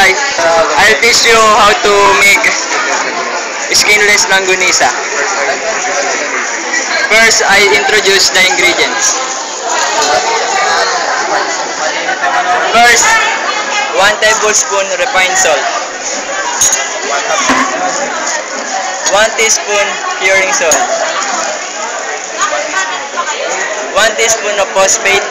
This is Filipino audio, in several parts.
guys, I'll teach you how to make skinless langganisa. First, I introduce the ingredients. First, 1 tablespoon refined salt, 1 teaspoon curing salt, 1 teaspoon of phosphate,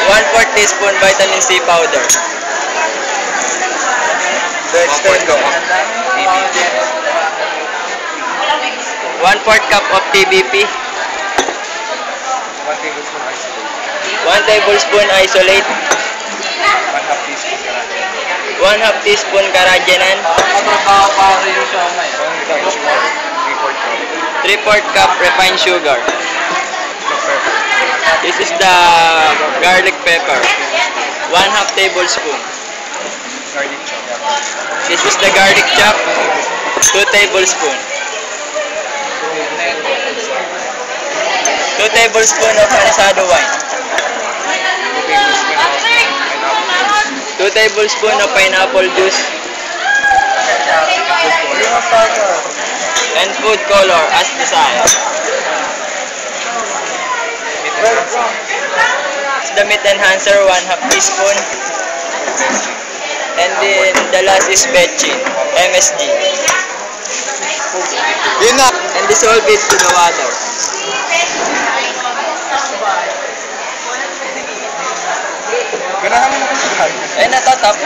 1/4 teaspoon vitamin C powder. The extender. 1/4 cup of TBP. 1 tablespoon isolate. 1/2 teaspoon Karajanan. 3/4 cup refined sugar. This is the garlic pepper. 1/2 tablespoon. This is the garlic chop. 2 tablespoon. 2 tablespoon of anisado wine. 2 tablespoon of pineapple juice. And food color as desired. The meat enhancer, 1/2 teaspoon. And then the last is betchin, MSG. Yun na. And dissolve it to the water. Ganahan mo na kung saan. Eh, natatap.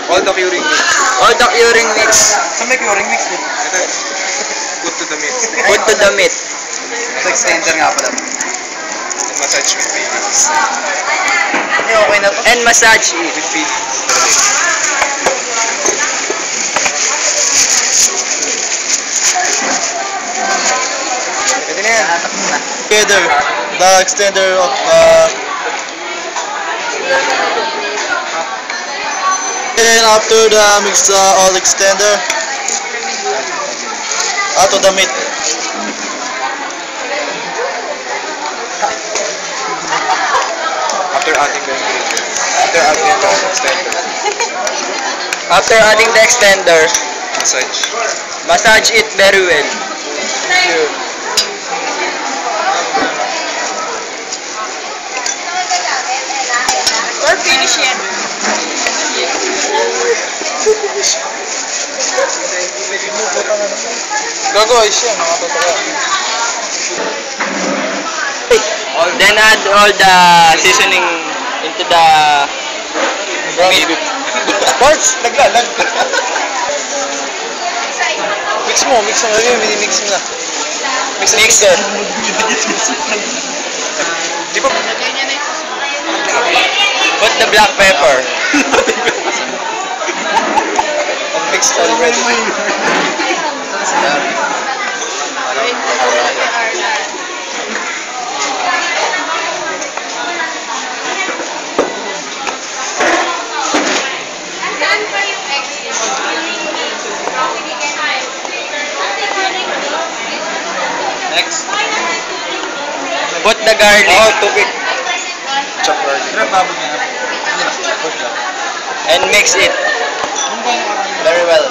All the curing mix. All the curing mix. Saan may curing mix mo? Ito. Put to the meat. Put to the meat. Ito extender nga pala. And massage with feelings. Okay na to? And massage it. With feelings. Pwede na yan. Together, the extender of and after the mix all extender to the meat. After adding the extender. After adding the extender, massage it very well. We're finished yet. Gago, ayos yan. Nakatotoo. Then add all the seasoning into the meat. Parts, naglalag. Mix mo na yun. Mini-mix mo na. Mix it. Di ba? Put the black pepper. Mixed already. Next. Put the garlic. Oh, tubig. Chop garlic. And mix it very well.